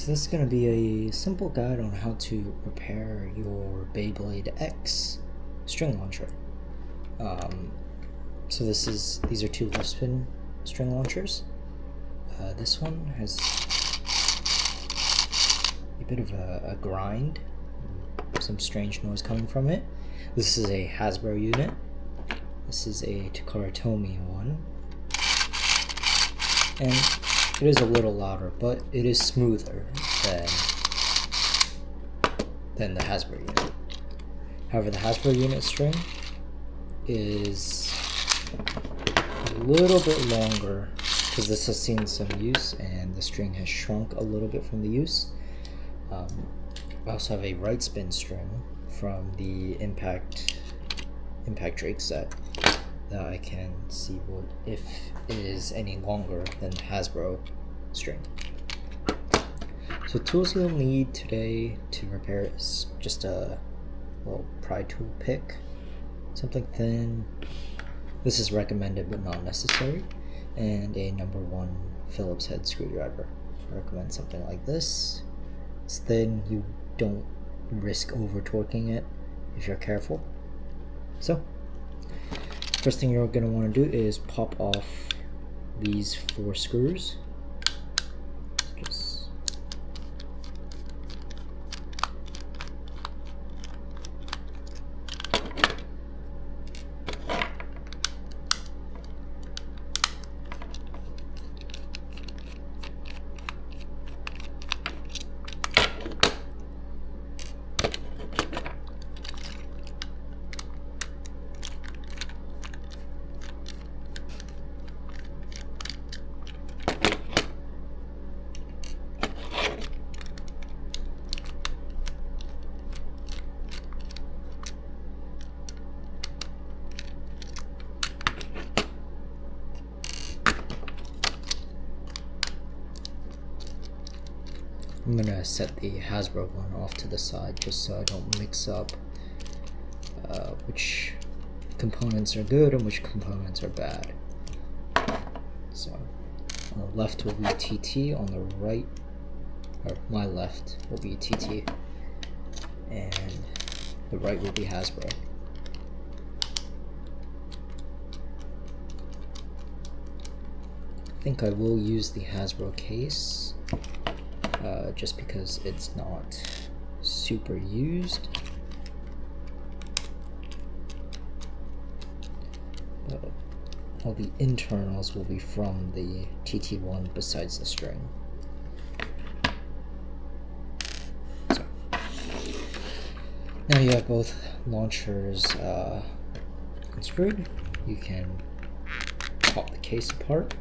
So this is going to be a simple guide on how to repair your Beyblade X string launcher. These are two left spin string launchers. This one has a bit of a grind, some strange noise coming from it. This is a Hasbro unit. This is a Takaratomi one. And it is a little louder, but it is smoother than the Hasbro unit. However, the Hasbro unit string is a little bit longer because this has seen some use and the string has shrunk a little bit from the use. I also have a right spin string from the Impact Drake set that I can see if it is any longer than the Hasbro string. So tools you'll need today to repair it is just a little pry tool pick, something thin. This is recommended but not necessary, and a number 1 Phillips head screwdriver. I recommend something like this. It's thin, you don't risk over torquing it if you're careful. So first thing you're going to want to do is pop off these 4 screws. I'm going to set the Hasbro one off to the side just so I don't mix up which components are good and which components are bad. So on the left will be TT, on the right, or my left will be TT, and the right will be Hasbro. I think I will use the Hasbro case. Just because it's not super used. But all the internals will be from the TT1 besides the string. So now you have both launchers unscrewed. You can pop the case apart.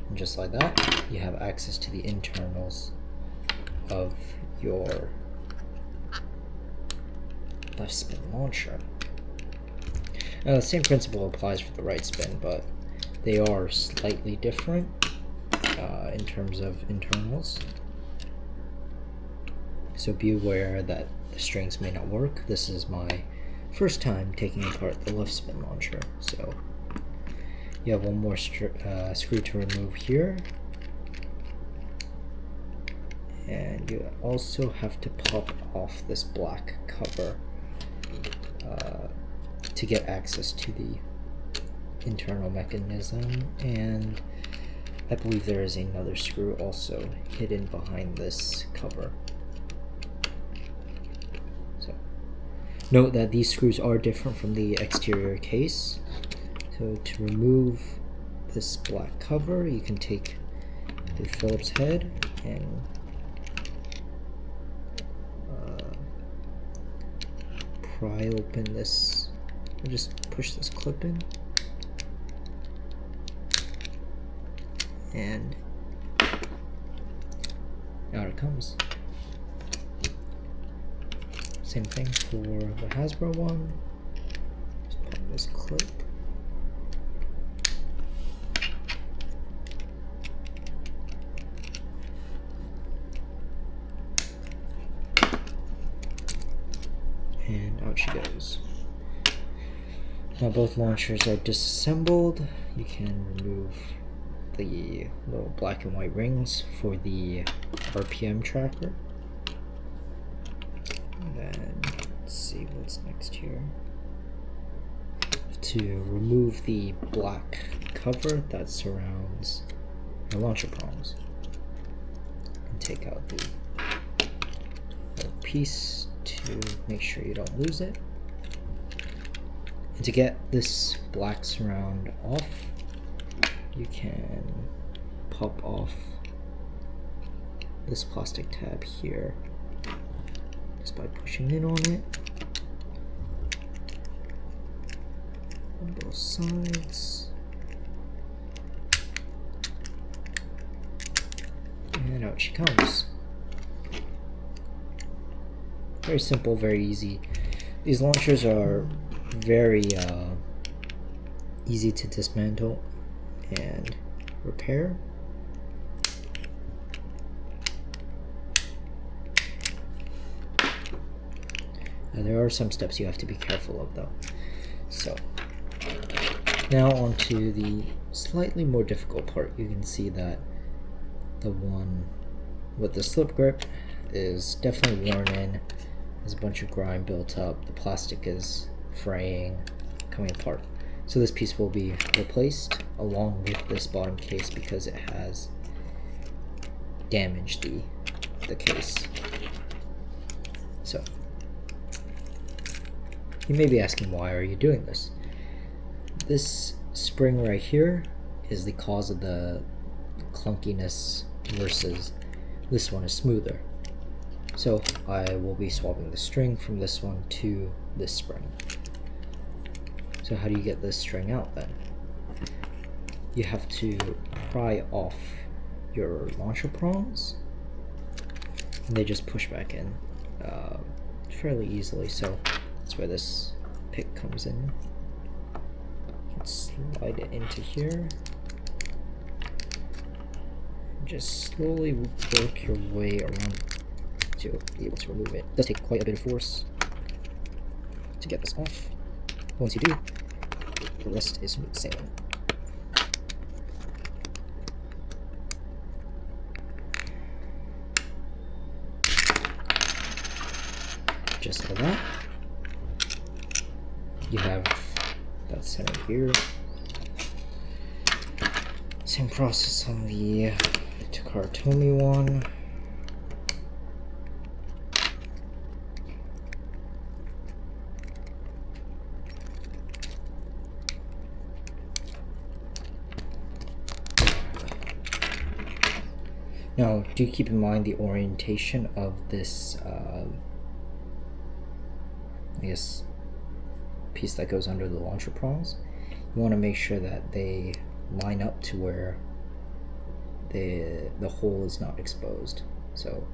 And just like that, you have access to the internals of your left spin launcher. The same principle applies for the right spin, but they are slightly different in terms of internals. So be aware that the strings may not work. This is my first time taking apart the left spin launcher, so you have one more screw to remove here. And you also have to pop off this black cover to get access to the internal mechanism, and I believe there is another screw also hidden behind this cover. So note that these screws are different from the exterior case. So to remove this black cover, you can take the Phillips head and pry open this, and just push this clip in, and out it comes. Same thing for the Hasbro one. Just pop this clip. And out she goes. Now both launchers are disassembled. You can remove the little black and white rings for the RPM tracker. And then let's see what's next here. To remove the black cover that surrounds the launcher prongs, and take out the little piece to make sure you don't lose it. And to get this black surround off, you can pop off this plastic tab here just by pushing in on it on both sides. And out she comes. Very simple, very easy. These launchers are very easy to dismantle and repair. Now, there are some steps you have to be careful of though. So now onto the slightly more difficult part. You can see that the one with the slip grip is definitely worn in. There's a bunch of grime built up. The plastic is fraying, coming apart. So this piece will be replaced along with this bottom case because it has damaged the case. So you may be asking, why are you doing this? This spring right here is the cause of the clunkiness versus this one is smoother. So I will be swapping the string from this one to this spring. So how do you get this string out then? You have to pry off your launcher prongs, and they just push back in fairly easily. So that's where this pick comes in. You can slide it into here. Just slowly work your way around to be able to remove it. It does take quite a bit of force to get this off. Once you do, the rest is smooth sailing. Just like that, you have that center here. Same process on the Takaratomi one. Now, do keep in mind the orientation of this, I guess, piece that goes under the launcher prongs. You want to make sure that they line up to where the hole is not exposed. So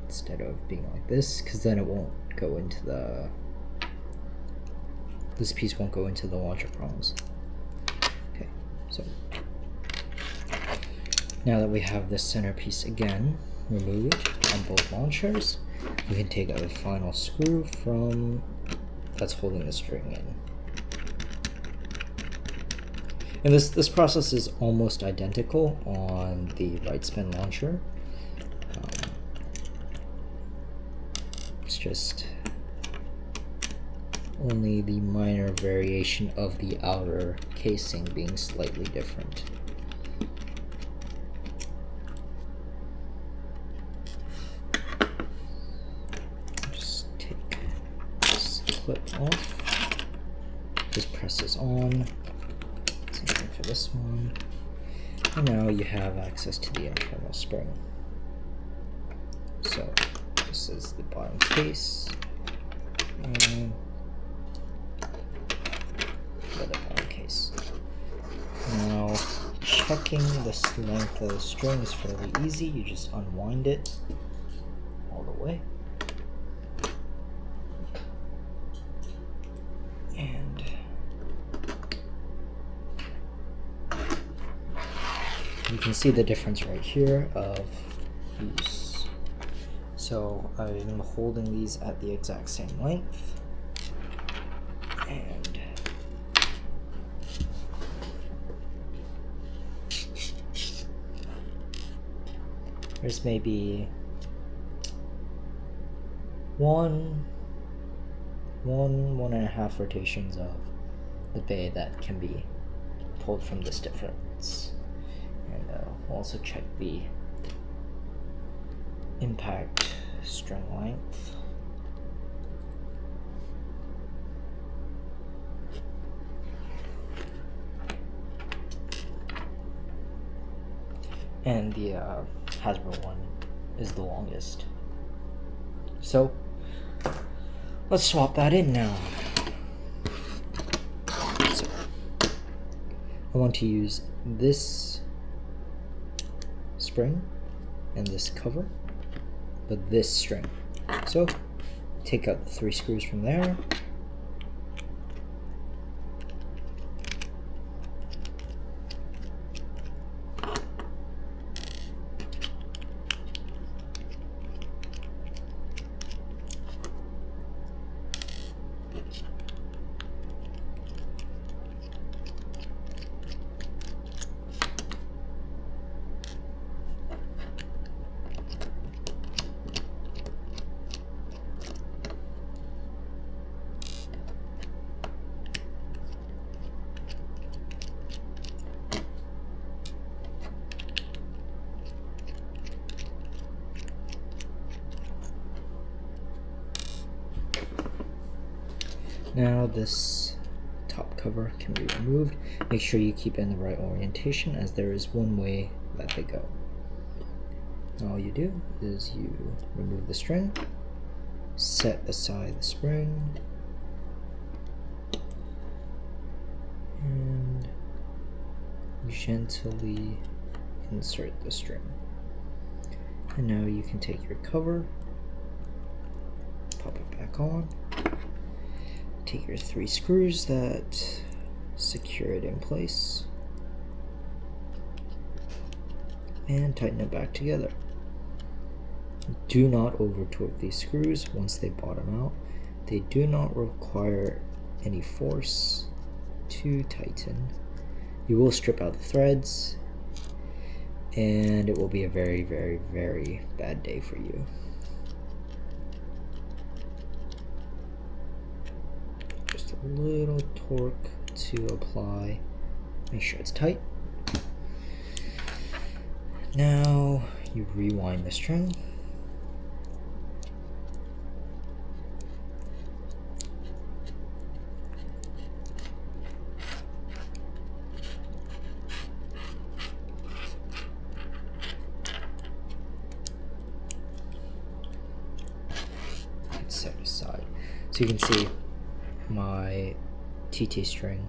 instead of being like this, because then it won't go into this piece won't go into the launcher prongs. Okay, so now that we have this center piece again removed on both launchers, we can take out the final screw from that's holding the string in. And this process is almost identical on the right spin launcher. It's just only the minor variation of the outer casing being slightly different. Just take this clip off. This presses on. Same thing for this one. And now you have access to the internal spring. So this is the bottom case. And the bottom case. Now, checking the length of the string is fairly easy. You just unwind it all the way. And you can see the difference right here of use. So I'm holding these at the exact same length, and there's maybe one and a half rotations of the bay that can be pulled from this difference. And we'll also check the impact string length. And the Hasbro one is the longest. So let's swap that in now. So I want to use this spring and this cover, but this string. So take out the 3 screws from there. Now this top cover can be removed. Make sure you keep it in the right orientation, as there is one way that they go. All you do is you remove the string, set aside the spring, and gently insert the string. And now you can take your cover, pop it back on, take your 3 screws that secure it in place, and tighten it back together. Do not over torque these screws once they bottom out. They do not require any force to tighten. You will strip out the threads, and it will be a very, very, very bad day for you. Just a little torque to apply. Make sure it's tight. Now you rewind the string. Set aside. So you can see my TT string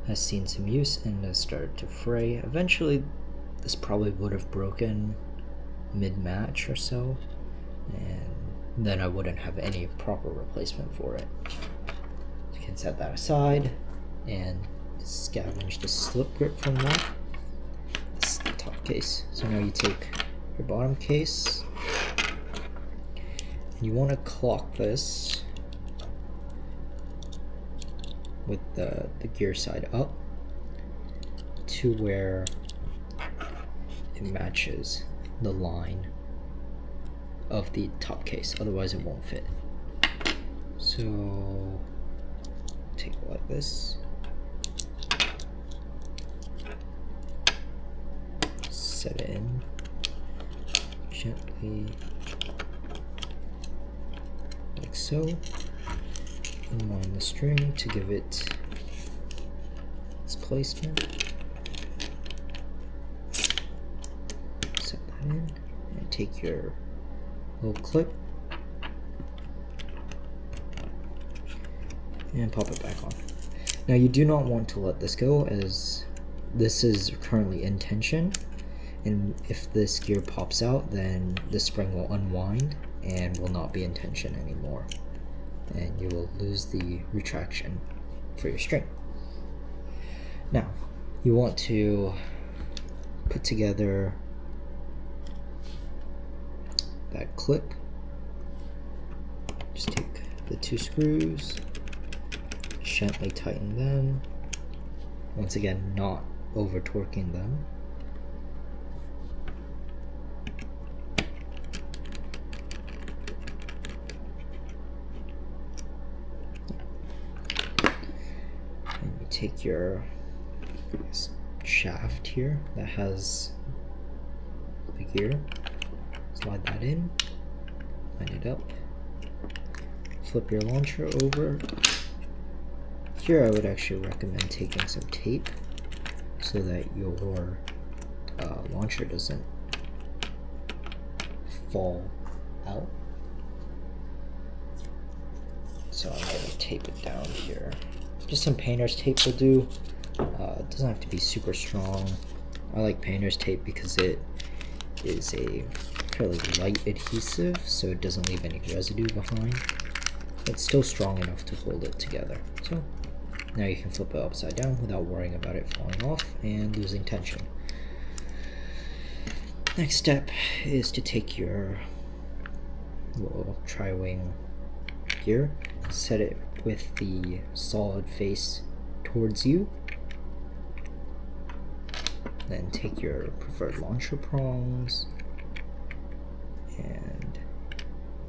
has seen some use and has started to fray. Eventually this probably would have broken mid-match or so, and then I wouldn't have any proper replacement for it. You can set that aside and scavenge the slip grip from that. This is the top case. So now you take your bottom case, and you want to clock this with the gear side up to where it matches the line of the top case, otherwise it won't fit. So take it like this, set it in gently like so, unwind the string to give it its placement, set that in, and take your little clip and pop it back on. Now you do not want to let this go, as this is currently in tension, and if this gear pops out, then the spring will unwind and will not be in tension anymore, and you will lose the retraction for your string. Now you want to put together that clip. Just take the 2 screws, gently tighten them, once again not over torquing them. take your shaft here that has the gear, slide that in, line it up, flip your launcher over. Here I would actually recommend taking some tape so that your launcher doesn't fall out. So I'm going to tape it down here. Just some painter's tape will do. It doesn't have to be super strong. I like painter's tape because it is a fairly light adhesive, so it doesn't leave any residue behind. It's still strong enough to hold it together. So now you can flip it upside down without worrying about it falling off and losing tension. Next step is to take your little tri-wing gear, set it with the solid face towards you, then take your preferred launcher prongs and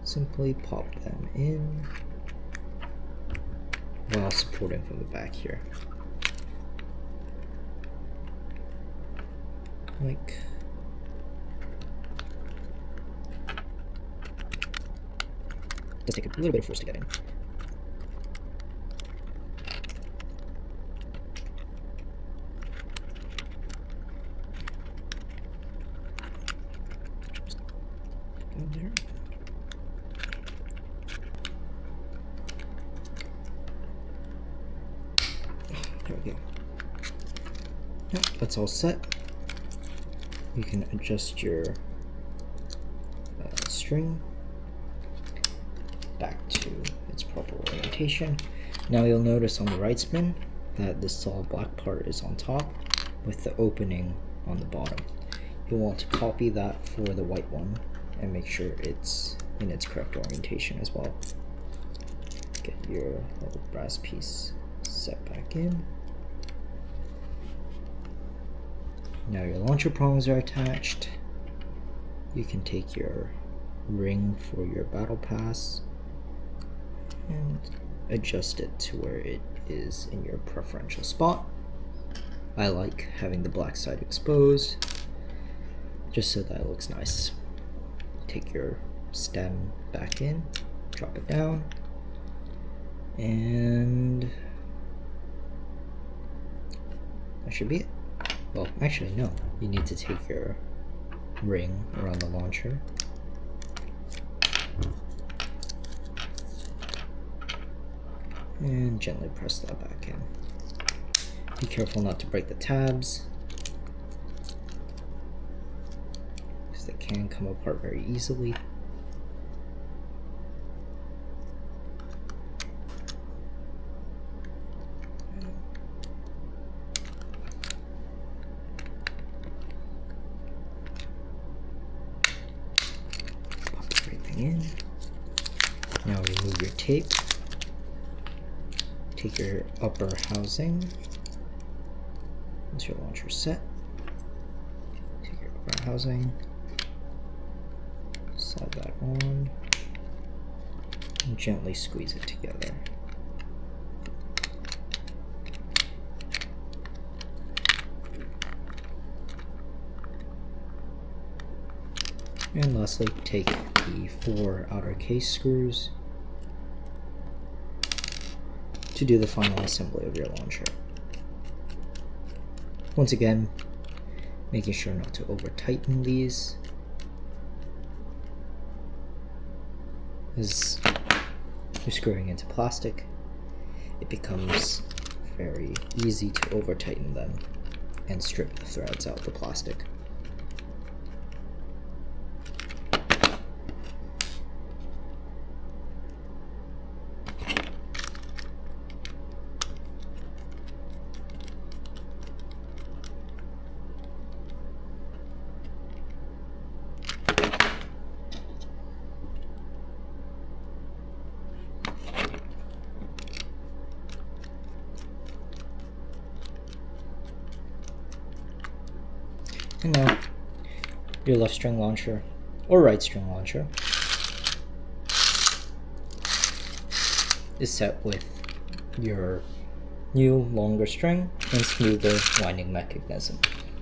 simply pop them in while supporting from the back here, like does take a little bit of force to get in. There. There we go. Yep, that's all set. You can adjust your string back to its proper orientation. Now you'll notice on the right spin that this solid black part is on top with the opening on the bottom. You'll want to copy that for the white one and make sure it's in its correct orientation as well. Get your little brass piece set back in. Now your launcher prongs are attached. You can take your ring for your battle pass and adjust it to where it is in your preferential spot. I like having the black side exposed just so that it looks nice. Take your stem back in, drop it down, and that should be it. Well, actually no, you need to take your ring around the launcher and gently press that back in. Be careful not to break the tabs, because they can come apart very easily. Pop everything in. Now remove your tape. Take your upper housing. Once your launcher set, take your upper housing, slide that on, and gently squeeze it together. And lastly, take the 4 outer case screws to do the final assembly of your launcher. Once again, making sure not to over tighten these, as you're screwing into plastic, it becomes very easy to over tighten them and strip the threads out of the plastic. And now your left string launcher or right string launcher is set with your new longer string and smoother winding mechanism.